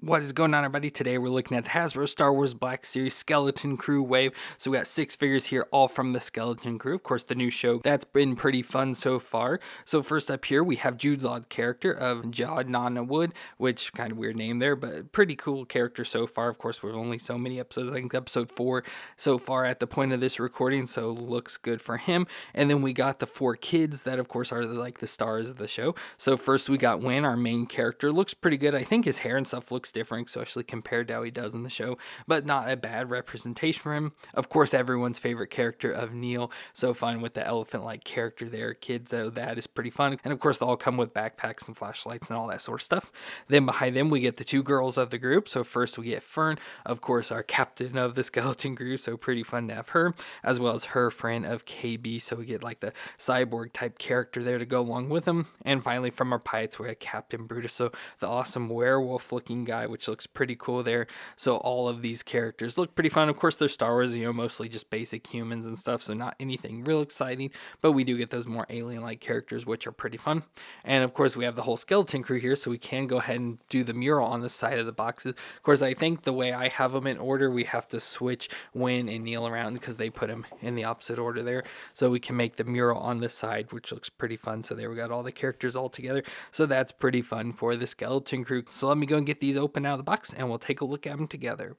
What is going on, everybody? Today we're looking at the Hasbro Star Wars Black Series Skeleton Crew wave. So we got 6 figures here, all from the Skeleton Crew. Of course, the new show that's been pretty fun so far. So first up here, we have Jude Law's character of Nawood, which kind of weird name there, but pretty cool character so far. Of course, we've only so many episodes. I think episode 4 so far at the point of this recording, so looks good for him. And then we got the 4 kids that, of course, are like the stars of the show. So first we got Win, our main character. Looks pretty good. I think his hair and stuff looks different, especially compared to how he does in the show, but not a bad representation for him. Of course, everyone's favorite character of Neel, so fun with the elephant-like character there. Kid, though, that is pretty fun. And of course, they all come with backpacks and flashlights and all that sort of stuff. Then behind them, we get the 2 girls of the group. So first we get Fern, of course, our captain of the skeleton crew, so pretty fun to have her, as well as her friend of KB, so we get like the cyborg type character there to go along with them. And finally, from our pirates, we have Captain Brutus, so the awesome werewolf looking guy, which looks pretty cool there. So all of these characters look pretty fun. Of course, they're Star Wars, mostly just basic humans and stuff, so not anything real exciting, but we do get those more alien-like characters, which are pretty fun. And of course, we have the whole skeleton crew here, so we can go ahead and do the mural on the side of the boxes. Of course, I think the way I have them in order, we have to switch Win and Neel around because they put them in the opposite order there, so we can make the mural on the side, which looks pretty fun. So there we got all the characters all together, so that's pretty fun for the skeleton crew. So let me go and get these open out of the box and we'll take a look at them together.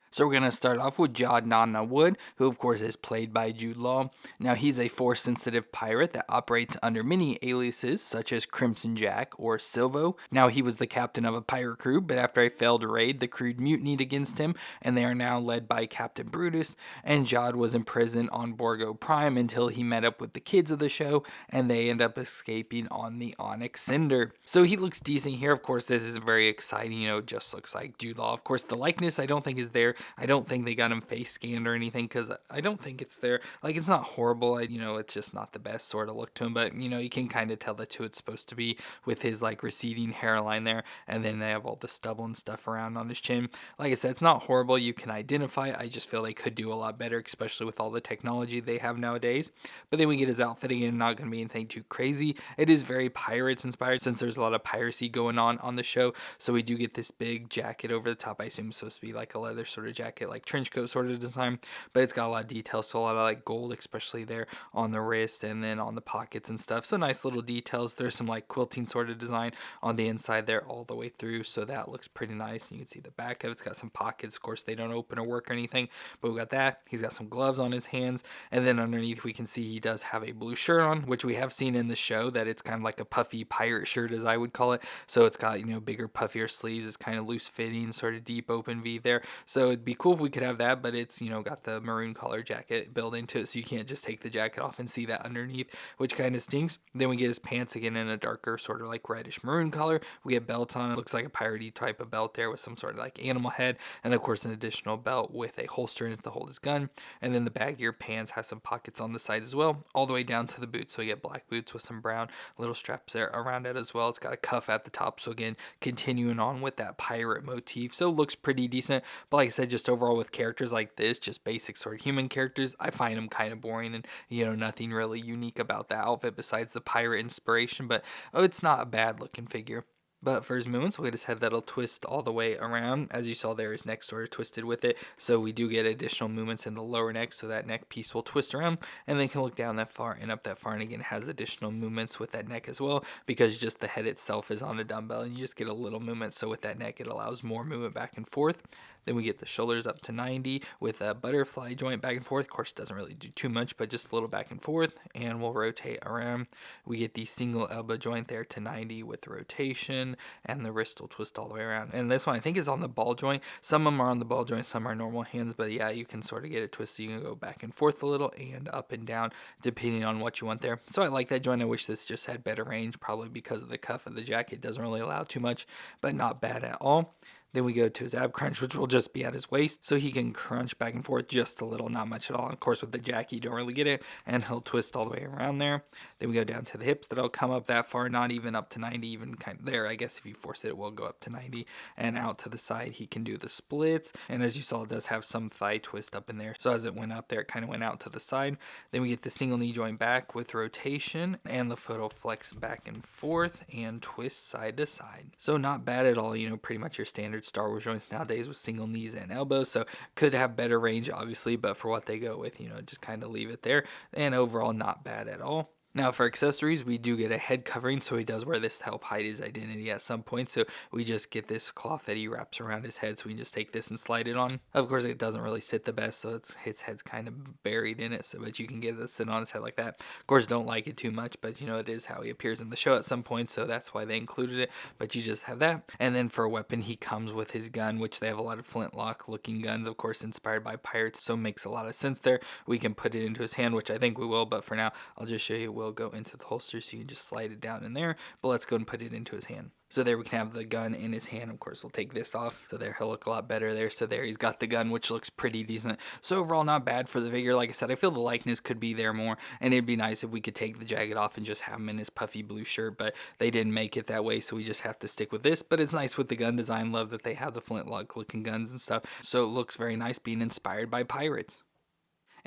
So we're going to start off with Nawood, who of course is played by Jude Law. Now he's a Force-sensitive pirate that operates under many aliases such as Crimson Jack or Silvo. Now he was the captain of a pirate crew, but after a failed raid, the crew mutinied against him, and they are now led by Captain Brutus. And Jod was imprisoned on Borgo Prime until he met up with the kids of the show, and they end up escaping on the Onyx Cinder. So he looks decent here. Of course, this is very exciting. Just looks like Jude Law. Of course, the likeness I don't think is there. I don't think they got him face scanned or anything because I don't think it's there. Like, it's not horrible. It's just not the best sort of look to him. But, you can kind of tell that's who it's supposed to be with his, like, receding hairline there. And then they have all the stubble and stuff around on his chin. Like I said, it's not horrible. You can identify. I just feel they could do a lot better, especially with all the technology they have nowadays. But then we get his outfit again. Not going to be anything too crazy. It is very Pirates inspired since there's a lot of piracy going on the show. So we do get this big jacket over the top. I assume it's supposed to be like a leather sort of jacket, like trench coat sort of design, but it's got a lot of details, so a lot of like gold, especially there on the wrist and then on the pockets and stuff. So nice little details. There's some like quilting sort of design on the inside there all the way through, so that looks pretty nice. And you can see the back of it's got some pockets. Of course, they don't open or work or anything, but we got that. He's got some gloves on his hands, and then underneath we can see he does have a blue shirt on, which we have seen in the show that it's kind of like a puffy pirate shirt, as I would call it. So it's got bigger, puffier sleeves. It's kind of loose fitting, sort of deep open V there. So it'd be cool if we could have that, but it's got the maroon collar jacket built into it, so you can't just take the jacket off and see that underneath, which kind of stinks. Then we get his pants again in a darker sort of like reddish maroon color. We get belts on. It looks like a piratey type of belt there with some sort of like animal head, and of course an additional belt with a holster in it to hold his gun. And then the baggier pants has some pockets on the side as well, all the way down to the boots. So you get black boots with some brown little straps there around it as well. It's got a cuff at the top, so again continuing on with that pirate motif. So it looks pretty decent, but like I said, just overall with characters like this, just basic sort of human characters, I find them kind of boring, and nothing really unique about the outfit besides the pirate inspiration. But it's not a bad looking figure. But for his movements, we get his head that'll twist all the way around. As you saw there, his neck sort of twisted with it. So we do get additional movements in the lower neck, so that neck piece will twist around. And then can look down that far and up that far. And again, has additional movements with that neck as well, because just the head itself is on a dumbbell, and you just get a little movement. So with that neck, it allows more movement back and forth. Then we get the shoulders up to 90 with a butterfly joint back and forth. Of course, it doesn't really do too much, but just a little back and forth. And we'll rotate around. We get the single elbow joint there to 90 with rotation, and the wrist will twist all the way around. And this one I think is on the ball joint. Some of them are on the ball joint, some are normal hands, but yeah, you can sort of get it twisted. You can go back and forth a little and up and down depending on what you want there. So I like that joint. I wish this just had better range, probably because of the cuff of the jacket. It doesn't really allow too much, but not bad at all. Then we go to his ab crunch, which will just be at his waist, so he can crunch back and forth just a little, not much at all. Of course, with the jacket, you don't really get it, and he'll twist all the way around there. Then we go down to the hips. That'll come up that far, not even up to 90, even kind of there. I guess if you force it, it will go up to 90. And out to the side, he can do the splits. And as you saw, it does have some thigh twist up in there. So as it went up there, it kind of went out to the side. Then we get the single knee joint back with rotation, and the foot will flex back and forth and twist side to side. So not bad at all, pretty much your standard standard Star Wars joints nowadays with single knees and elbows, so could have better range obviously, but for what they go with, just kind of leave it there, and overall not bad at all. Now for accessories, we do get a head covering, so he does wear this to help hide his identity at some point. So we just get this cloth that he wraps around his head, so we can just take this and slide it on. Of course, it doesn't really sit the best, so his head's kind of buried in it, so but you can get it to sit on his head like that. Of course, don't like it too much, but it is how he appears in the show at some point, so that's why they included it. But you just have that. And then for a weapon, he comes with his gun, which they have a lot of flintlock looking guns, of course, inspired by pirates, so makes a lot of sense there. We can put it into his hand, which I think we will, but for now, I'll just show you. We'll go into the holster, so you can just slide it down in there, but let's go and put it into his hand. So there we can have the gun in his hand. Of course, we'll take this off. So there, he'll look a lot better there. So there, he's got the gun, which looks pretty decent. So overall, not bad for the figure. Like I said, I feel the likeness could be there more, and it'd be nice if we could take the jacket off and just have him in his puffy blue shirt, but they didn't make it that way, so we just have to stick with this. But it's nice with the gun design. Love that they have the flintlock looking guns and stuff. So it looks very nice being inspired by pirates.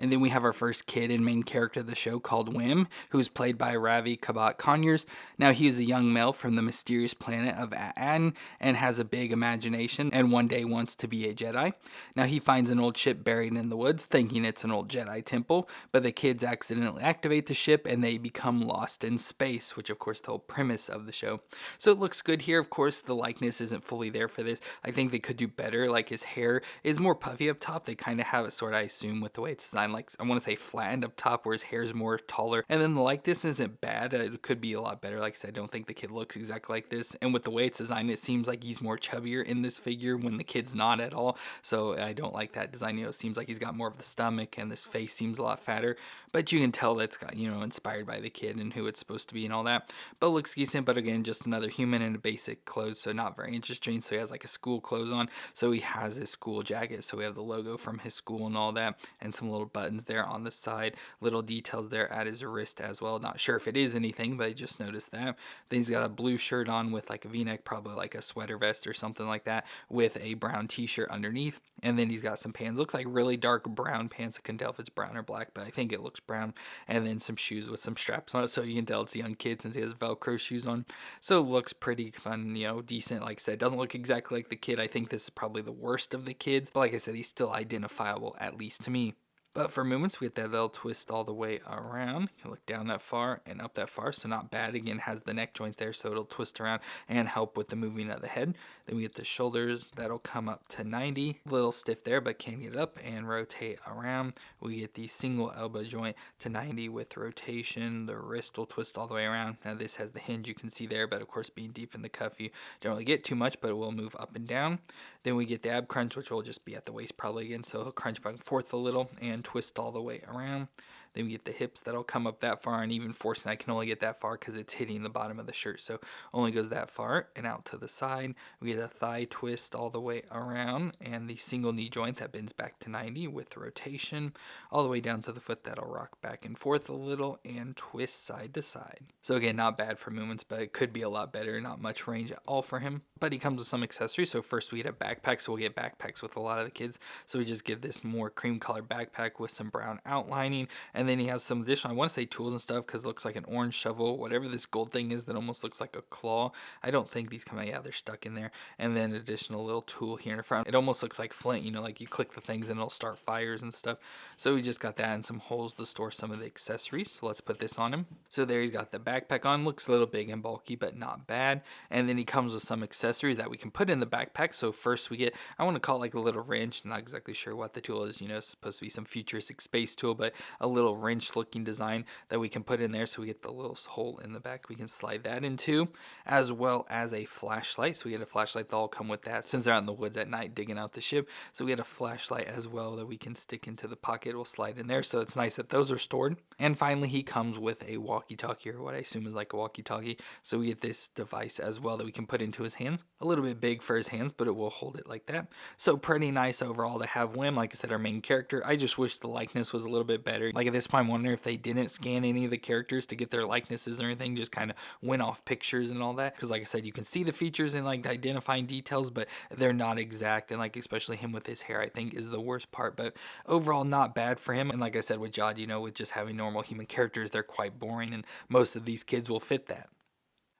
And then we have our first kid and main character of the show called Wim, who's played by Ravi Kabat Conyers. Now, he is a young male from the mysterious planet of Aten and has a big imagination and one day wants to be a Jedi. Now, he finds an old ship buried in the woods, thinking it's an old Jedi temple, but the kids accidentally activate the ship and they become lost in space, which, of course, the whole premise of the show. So it looks good here. Of course, the likeness isn't fully there for this. I think they could do better. Like, his hair is more puffy up top. They kind of have it sort of, I assume, with the way it's designed, like I want to say flattened up top where his hair is more taller. And then the likeness isn't bad. It could be a lot better. Like I said, I don't think the kid looks exactly like this. And with the way it's designed, it seems like he's more chubbier in this figure when the kid's not at all. So I don't like that design. It seems like he's got more of the stomach and this face seems a lot fatter. But you can tell that's got, inspired by the kid and who it's supposed to be and all that. But looks decent. But again, just another human in a basic clothes. So not very interesting. So he has like a school clothes on. So he has his school jacket. So we have the logo from his school and all that. And some little buttons there on the side, little details there at his wrist as well. Not sure if it is anything, but I just noticed that. Then he's got a blue shirt on with like a v-neck, probably like a sweater vest or something like that, with a brown t-shirt underneath. And then he's got some pants, looks like really dark brown pants. I couldn't tell if it's brown or black, but I think it looks brown. And then some shoes with some straps on it, so you can tell it's a young kid since he has Velcro shoes on. So it looks pretty fun, decent. Like I said, it doesn't look exactly like the kid. I think this is probably the worst of the kids, but like I said, he's still identifiable, at least to me. But for movements, we get that little twist all the way around. You can look down that far and up that far, so not bad. Again, has the neck joints there, so it'll twist around and help with the moving of the head. Then we get the shoulders. That'll come up to 90. A little stiff there, but can get up and rotate around. We get the single elbow joint to 90 with rotation. The wrist will twist all the way around. Now this has the hinge you can see there, but of course being deep in the cuff, you don't really get too much, but it will move up and down. Then we get the ab crunch, which will just be at the waist probably again, so he'll crunch back and forth a little and twist all the way around. Then we get the hips that'll come up that far, and even forcing, I can only get that far because it's hitting the bottom of the shirt, so only goes that far and out to the side. We get a thigh twist all the way around, and the single knee joint that bends back to 90 with rotation all the way down to the foot. That'll rock back and forth a little and twist side to side. So again, not bad for movements, but it could be a lot better. Not much range at all for him, but he comes with some accessories. So first we get a backpack, so we'll get backpacks with a lot of the kids. So we just get this more cream colored backpack with some brown outlining, and then he has some additional, I want to say tools and stuff, because it looks like an orange shovel, whatever this gold thing is that almost looks like a claw. I don't think these come out. Yeah, they're stuck in there. And then additional little tool here in the front. It almost looks like flint, like you click the things and it'll start fires and stuff. So we just got that and some holes to store some of the accessories. So let's put this on him. So there he's got the backpack on. Looks a little big and bulky, but not bad. And then he comes with some accessories that we can put in the backpack. So first we get, I want to call it like a little wrench. Not exactly sure what the tool is. It's supposed to be some futuristic space tool, but a little wrench looking design that we can put in there. So we get the little hole in the back we can slide that into, as well as a flashlight. So we get a flashlight that'll come with that since they're out in the woods at night digging out the ship. So we get a flashlight as well that we can stick into the pocket. We'll slide in there. So it's nice that those are stored. And finally, he comes with a walkie-talkie, or what I assume is like a walkie-talkie. So we get this device as well that we can put into his hands. A little bit big for his hands, but it will hold it like that. So pretty nice overall to have Wim. Like I said, our main character. I just wish the likeness was a little bit better. Like at this point, I'm wondering if they didn't scan any of the characters to get their likenesses or anything, just kind of went off pictures and all that. Because like I said, you can see the features and like identifying details, but they're not exact. And like especially him with his hair, I think is the worst part. But overall, not bad for him. And like I said with Jod, with just having normal human characters, they're quite boring, and most of these kids will fit that.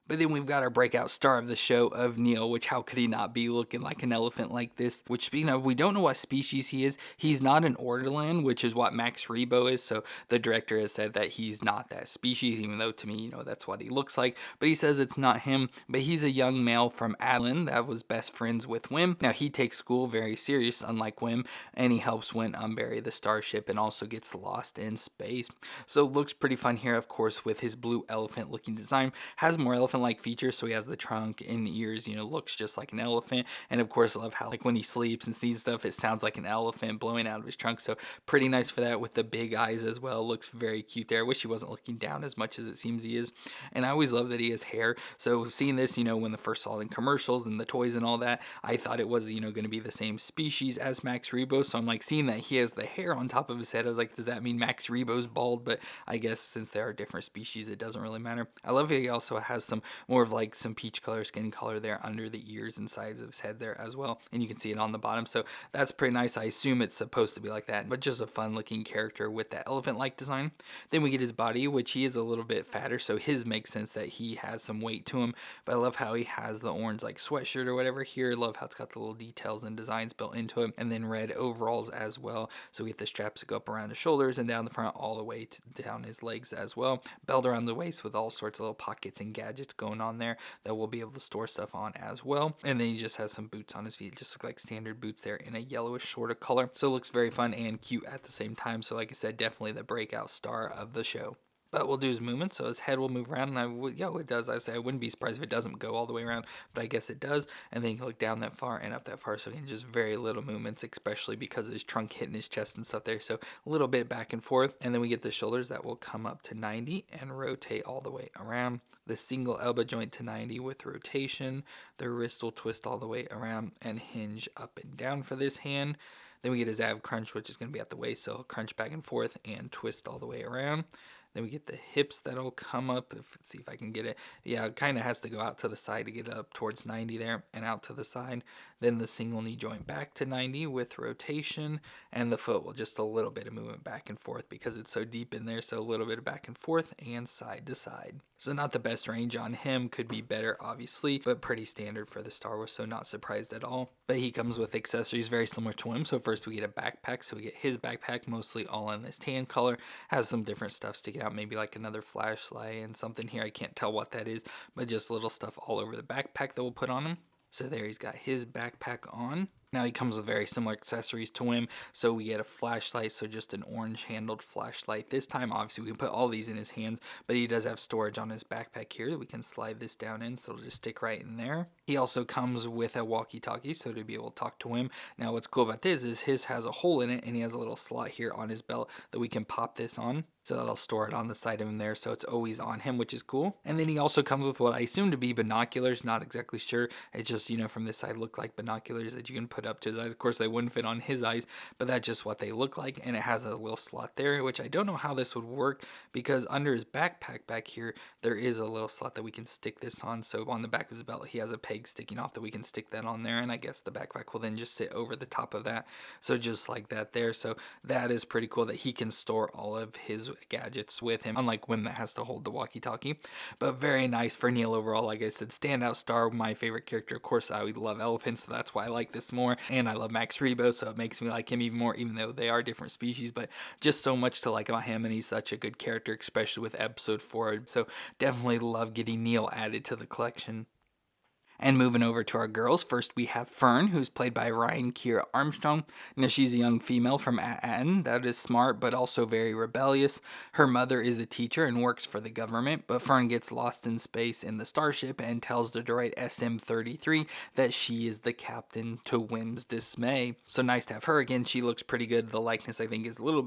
But then we've got our breakout star of the show of Neel, which how could he not be looking like an elephant like this? Which, speaking of, we don't know what species he is. He's not an ortolan, which is what Max Rebo is. So the director has said that he's not that species, even though to me, that's what he looks like. But he says it's not him. But he's a young male from Adeline that was best friends with Wim. Now he takes school very serious, unlike Wim, and he helps Wim unbury the starship and also gets lost in space. So it looks pretty fun here, of course, with his blue elephant looking design. Has more elephant like features, so he has the trunk and ears, looks just like an elephant. And of course, I love how like when he sleeps and sees stuff, it sounds like an elephant blowing out of his trunk. So pretty nice for that, with the big eyes as well. Looks very cute there. I wish he wasn't looking down as much as it seems he is. And I always love that he has hair. So seeing this, when the first saw it in commercials and the toys and all that, I thought it was going to be the same species as Max Rebo. So I'm like, seeing that he has the hair on top of his head, I was like, does that mean Max Rebo's bald? But I guess since there are different species, it doesn't really matter. I love he also has some more of like some peach color skin color there under the ears and sides of his head there as well, and you can see it on the bottom. So that's pretty nice. I assume it's supposed to be like that, but just a fun looking character with that elephant like design. Then we get his body, which he is a little bit fatter, so his makes sense that he has some weight to him. But I love how he has the orange like sweatshirt or whatever here. I love how it's got the little details and designs built into it, and then red overalls as well. So we get the straps that go up around the shoulders and down the front all the way down his legs as well. Belt around the waist with all sorts of little pockets and gadgets going on there that we'll be able to store stuff on as well. And then he just has some boots on his feet, just look like standard boots there in a yellowish sort of color. So it looks very fun and cute at the same time. So like I said, definitely the breakout star of the show. But we'll do his movement, so his head will move around, and it does. I say I wouldn't be surprised if it doesn't go all the way around, but I guess it does. And then you can look down that far and up that far, so again, just very little movements, especially because of his trunk hitting his chest and stuff there. So a little bit back and forth, and then we get the shoulders that will come up to 90 and rotate all the way around. The single elbow joint to 90 with rotation. The wrist will twist all the way around and hinge up and down for this hand. Then we get his ab crunch, which is going to be at the waist, so he'll crunch back and forth and twist all the way around. Then we get the hips that'll come up. Let's see if I can get it. Yeah, it kind of has to go out to the side to get it up towards 90 there and out to the side. Then the single knee joint back to 90 with rotation, and the foot will just a little bit of movement back and forth because it's so deep in there. So a little bit of back and forth and side to side. So not the best range on him, could be better obviously, but pretty standard for the Star Wars, so not surprised at all. But he comes with accessories very similar to him. So first we get a backpack, so we get his backpack mostly all in this tan color, has some different stuff sticking out, maybe like another flashlight and something here, I can't tell what that is, but just little stuff all over the backpack that we'll put on him. So there he's got his backpack on. Now he comes with very similar accessories to him. So we get a flashlight, so just an orange handled flashlight. This time, obviously, we can put all these in his hands, but he does have storage on his backpack here that we can slide this down in, so it'll just stick right in there. He also comes with a walkie-talkie, so to be able to talk to him. Now what's cool about this is his has a hole in it, and he has a little slot here on his belt that we can pop this on. So that'll store it on the side of him there, so it's always on him, which is cool. And then he also comes with what I assume to be binoculars, not exactly sure. It's just, from this side look like binoculars that you can put up to his eyes. Of course, they wouldn't fit on his eyes, but that's just what they look like. And it has a little slot there, which I don't know how this would work, because under his backpack back here, there is a little slot that we can stick this on. So on the back of his belt, he has a peg sticking off that we can stick that on there. And I guess the backpack will then just sit over the top of that. So just like that there. So that is pretty cool that he can store all of his gadgets with him, unlike Wim that has to hold the walkie-talkie. But very nice for Neel overall. Like I said, standout star, my favorite character. Of course, I would love elephants, so that's why I like this more. And I love Max Rebo, so it makes me like him even more, even though they are different species. But just so much to like about him, and he's such a good character, especially with episode 4. So definitely love getting Neel added to the collection. And moving over to our girls, first we have Fern, who's played by Ryan Kiera Armstrong. Now she's a young female from Aten that is smart but also very rebellious. Her mother is a teacher and works for the government, but Fern gets lost in space in the starship and tells the droid SM-33 that she is the captain, to Wim's dismay. So nice to have her again. She looks pretty good. The likeness I think is a little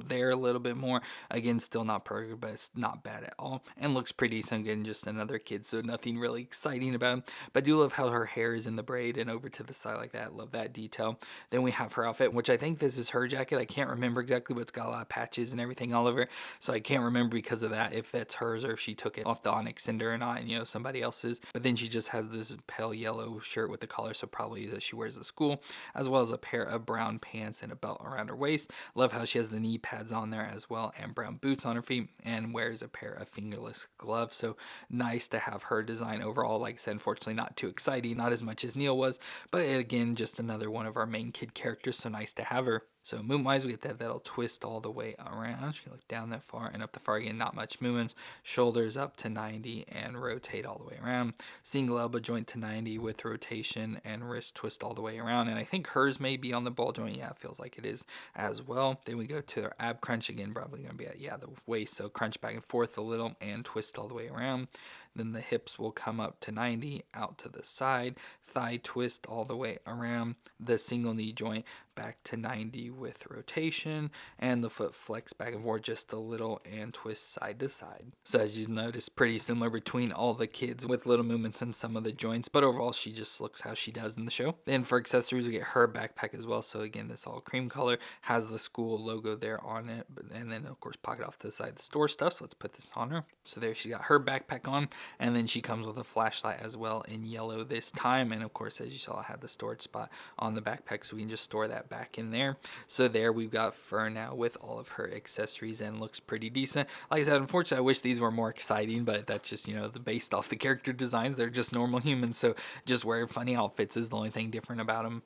bit more. Again, still not perfect, but it's not bad at all. And looks pretty decent. Again, just another kid, so nothing really exciting about him. But I do love how how her hair is in the braid and over to the side like that. Love that detail. Then we have her outfit, which I think this is her jacket. I can't remember exactly, but it's got a lot of patches and everything all over it. So I can't remember because of that if that's hers or if she took it off the Onyx Cinder or not, and somebody else's. But then she just has this pale yellow shirt with the collar, so probably that she wears at school, as well as a pair of brown pants and a belt around her waist. Love how she has the knee pads on there as well, and brown boots on her feet, and wears a pair of fingerless gloves. So nice to have her design overall. Like I said, unfortunately not too exciting, not as much as Neel was, but again, just another one of our main kid characters, so nice to have her. So movement-wise, we get that'll twist all the way around. She can look down that far and up the far again, not much movements. Shoulders up to 90 and rotate all the way around. Single elbow joint to 90 with rotation and wrist twist all the way around. And I think hers may be on the ball joint. Yeah, it feels like it is as well. Then we go to our ab crunch again, probably going to be at, the waist. So crunch back and forth a little and twist all the way around. Then the hips will come up to 90, out to the side. Thigh twist all the way around. The single knee joint back to 90 with rotation, and the foot flex back and forth just a little and twist side to side. So as you notice, pretty similar between all the kids with little movements in some of the joints, but overall she just looks how she does in the show. Then for accessories, we get her backpack as well. So again, this all cream color, has the school logo there on it, and then of course pocket off to the side, the store stuff. So let's put this on her. So there she got her backpack on, and then she comes with a flashlight as well in yellow this time. And of course, as you saw, I had the storage spot on the backpack, so we can just store that back in there. So there we've got Fern now with all of her accessories, and looks pretty decent. Like I said, unfortunately I wish these were more exciting, but that's just based off the character designs. They're just normal humans, so just wearing funny outfits is the only thing different about them.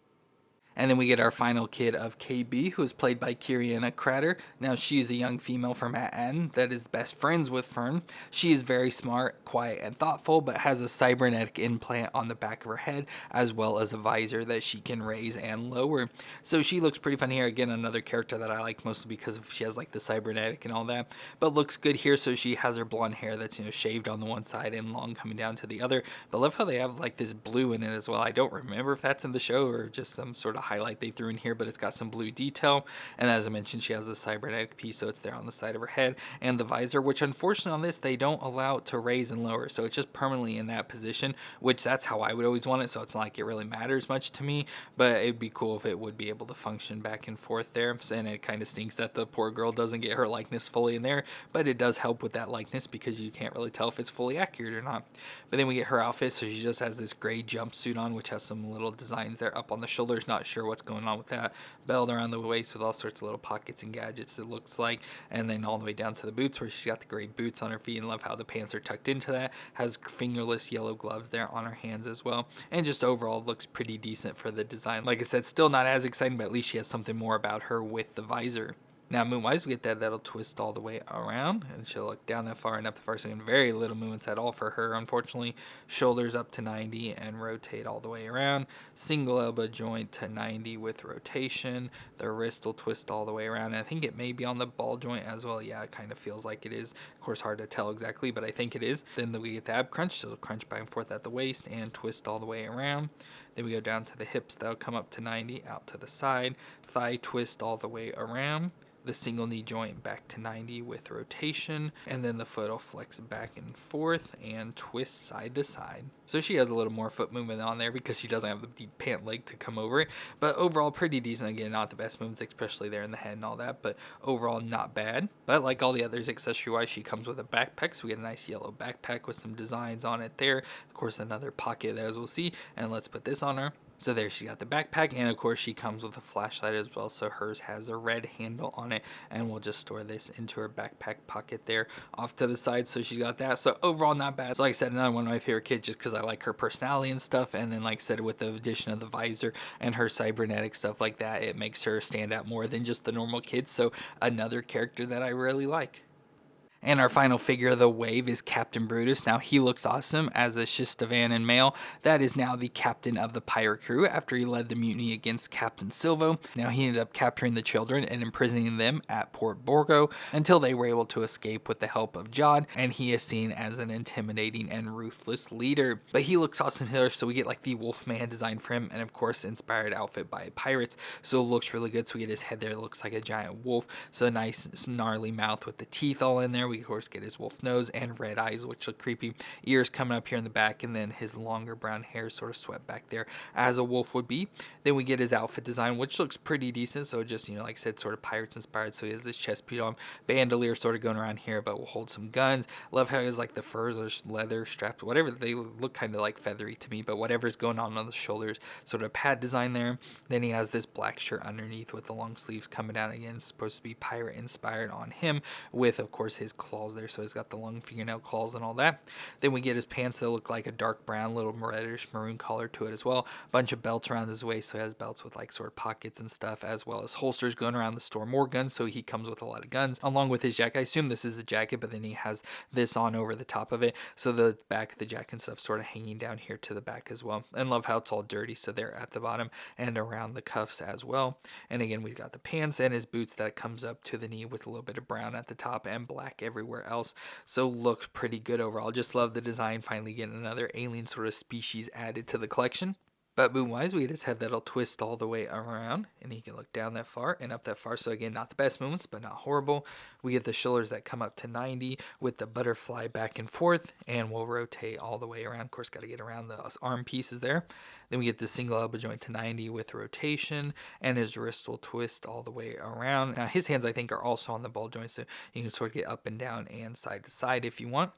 And then we get our final kid of KB, who is played by Kiriana Crater. Now, she is a young female from Manhattan that is best friends with Fern. She is very smart, quiet, and thoughtful, but has a cybernetic implant on the back of her head, as well as a visor that she can raise and lower. So she looks pretty fun here. Again, another character that I like mostly because she has like the cybernetic and all that, but looks good here. So she has her blonde hair that's shaved on the one side and long coming down to the other. But I love how they have like this blue in it as well. I don't remember if that's in the show or just some sort of highlight they threw in here, but it's got some blue detail. And as I mentioned, she has the cybernetic piece, so it's there on the side of her head, and the visor, which unfortunately on this they don't allow it to raise and lower, so it's just permanently in that position, which that's how I would always want it. So it's not like it really matters much to me, but it'd be cool if it would be able to function back and forth there. And it kind of stinks that the poor girl doesn't get her likeness fully in there, but it does help with that likeness because you can't really tell if it's fully accurate or not. But then we get her outfit, so she just has this gray jumpsuit on, which has some little designs there up on the shoulders. Not sure what's going on with that. Belt around the waist with all sorts of little pockets and gadgets, it looks like. And then all the way down to the boots, where she's got the gray boots on her feet, and love how the pants are tucked into that. Has fingerless yellow gloves there on her hands as well. And just overall looks pretty decent for the design. Like I said, still not as exciting, but at least she has something more about her with the visor. Now, moon-wise, we get that'll twist all the way around, and she'll look down that far and up the far, so very little movements at all for her, unfortunately. Shoulders up to 90 and rotate all the way around. Single elbow joint to 90 with rotation. The wrist will twist all the way around, and I think it may be on the ball joint as well. Yeah, it kind of feels like it is. Of course, hard to tell exactly, but I think it is. Then we get the ab crunch, so it'll crunch back and forth at the waist and twist all the way around. Then we go down to the hips, that'll come up to 90, out to the side. Thigh twist all the way around. The single knee joint back to 90 with rotation, and then the foot will flex back and forth and twist side to side. So she has a little more foot movement on there because she doesn't have the deep pant leg to come over it, but overall pretty decent. Again, not the best movements, especially there in the head and all that, but overall not bad. But like all the others, accessory wise, she comes with a backpack, so we get a nice yellow backpack with some designs on it there. Of course, another pocket there, as we'll see, and let's put this on her. So there she's got the backpack, and of course she comes with a flashlight as well, so hers has a red handle on it, and we'll just store this into her backpack pocket there off to the side. So she's got that. So overall not bad. So like I said, another one of my favorite kids just because I like her personality and stuff, and then like I said, with the addition of the visor and her cybernetic stuff like that, it makes her stand out more than just the normal kids. So another character that I really like. And our final figure of the wave is Captain Brutus. Now, he looks awesome as a Shistavanan male that is now the captain of the pirate crew after he led the mutiny against Captain Silvo. Now, he ended up capturing the children and imprisoning them at Port Borgo until they were able to escape with the help of Jod, and he is seen as an intimidating and ruthless leader. But he looks awesome here, so we get like the Wolfman design for him, and of course, inspired outfit by pirates, so it looks really good. So we get his head there, it looks like a giant wolf, so a nice gnarly mouth with the teeth all in there, We of course get his wolf nose and red eyes, which look creepy. Ears coming up here in the back, and then his longer brown hair sort of swept back there as a wolf would be. Then we get his outfit design, which looks pretty decent. So just, like I said, sort of pirates inspired. So he has this chest piece on, bandolier sort of going around here, but will hold some guns. Love how he has like the furs or leather straps, whatever. They look kind of like feathery to me, but whatever's going on the shoulders, sort of pad design there. Then he has this black shirt underneath with the long sleeves coming down again. It's supposed to be pirate inspired on him, with of course his claws there. So he's got the long fingernail claws and all that. Then we get his pants that look like a dark brown, little reddish maroon color to it as well. Bunch of belts around his waist, so he has belts with like sort of pockets and stuff, as well as holsters going around the store. More guns, so he comes with a lot of guns along with his jacket. I assume this is a jacket, but then he has this on over the top of it, so the back of the jacket and stuff sort of hanging down here to the back as well. And love how it's all dirty, so they're at the bottom and around the cuffs as well. And again, we've got the pants and his boots that comes up to the knee with a little bit of brown at the top and black everywhere else. So looks pretty good overall. Just love the design, finally getting another alien sort of species added to the collection. But boom wise, we get his head that'll twist all the way around, and he can look down that far and up that far. So again, not the best movements, but not horrible. We get the shoulders that come up to 90 with the butterfly back and forth, and we'll rotate all the way around. Of course, got to get around the arm pieces there. Then we get the single elbow joint to 90 with rotation, and his wrist will twist all the way around. Now his hands, I think, are also on the ball joint, so you can sort of get up and down and side to side if you want.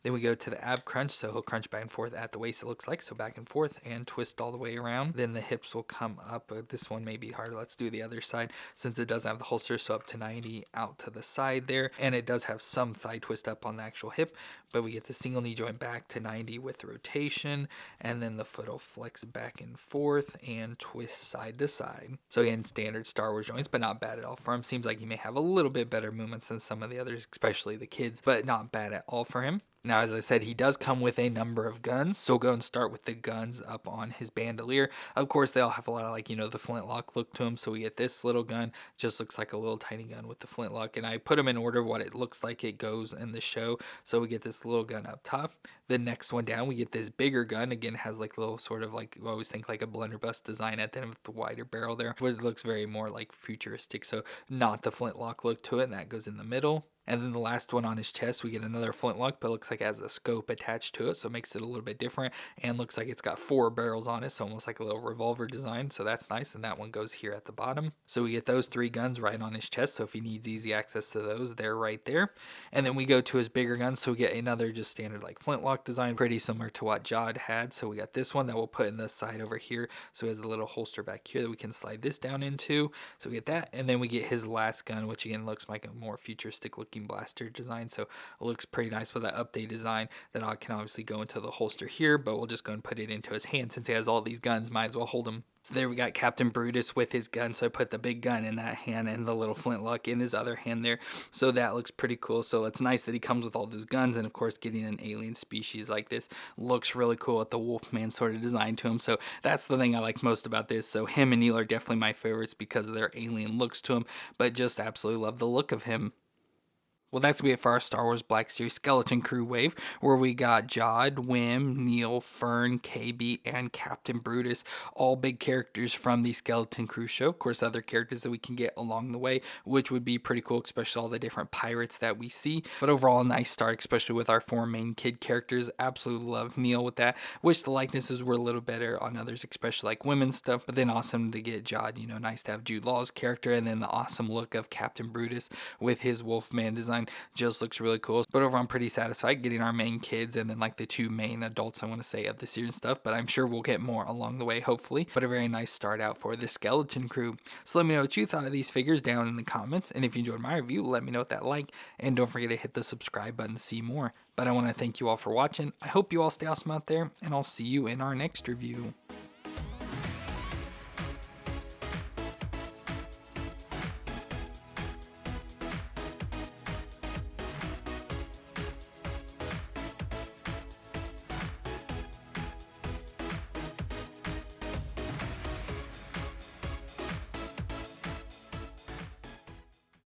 Then we go to the ab crunch, so he'll crunch back and forth at the waist, it looks like, so back and forth and twist all the way around. Then the hips will come up. This one may be harder. Let's do the other side since it does have the holster, so up to 90 out to the side there, and it does have some thigh twist up on the actual hip. But we get the single knee joint back to 90 with rotation, and then the foot will flex back and forth and twist side to side. So again, standard Star Wars joints, but not bad at all for him. Seems like he may have a little bit better movements than some of the others, especially the kids, but not bad at all for him. Now, as I said, he does come with a number of guns, so we'll go and start with the guns up on his bandolier. Of course, they all have a lot of, like, the flintlock look to them, so we get this little gun, just looks like a little tiny gun with the flintlock, and I put them in order of what it looks like it goes in the show. So we get this little gun up top. The next one down, we get this bigger gun. Again, has like little sort of like, I always think like a blunderbuss design at the end with the wider barrel there, but it looks very more like futuristic, so not the flintlock look to it, and that goes in the middle. And then the last one on his chest, we get another flintlock, but it looks like it has a scope attached to it, so it makes it a little bit different, and looks like it's got 4 barrels on it, so almost like a little revolver design, so that's nice. And that one goes here at the bottom. So we get those 3 guns right on his chest, so if he needs easy access to those, they're right there. And then we go to his bigger gun, so we get another just standard like flintlock design, pretty similar to what Jod had. So we got this one that we'll put in the side over here, so he has a little holster back here that we can slide this down into, so we get that. And then we get his last gun, which again looks like a more futuristic looking blaster design, so it looks pretty nice with that update design that I can obviously go into the holster here, but we'll just go and put it into his hand since he has all these guns, might as well hold them. So there we got Captain Brutus with his gun, so I put the big gun in that hand and the little flintlock in his other hand there, so that looks pretty cool. So it's nice that he comes with all those guns, and of course getting an alien species like this looks really cool with the Wolfman sort of design to him, so that's the thing I like most about this. So him and Neel are definitely my favorites because of their alien looks to him, but just absolutely love the look of him. Well, that's going to be it for our Star Wars Black Series Skeleton Crew wave, where we got Jod, Wim, Neel, Fern, KB, and Captain Brutus, all big characters from the Skeleton Crew show. Of course, other characters that we can get along the way, which would be pretty cool, especially all the different pirates that we see. But overall, a nice start, especially with our 4 main kid characters. Absolutely love Neel with that. Wish the likenesses were a little better on others, especially like women's stuff. But then awesome to get Jod, nice to have Jude Law's character, and then the awesome look of Captain Brutus with his Wolfman design. Just looks really cool. But overall, I'm pretty satisfied getting our main kids and then like the 2 main adults, I want to say, of the series stuff. But I'm sure we'll get more along the way, hopefully. But a very nice start out for the Skeleton Crew. So let me know what you thought of these figures down in the comments. And if you enjoyed my review, let me know with that like. And don't forget to hit the subscribe button to see more. But I want to thank you all for watching. I hope you all stay awesome out there, and I'll see you in our next review.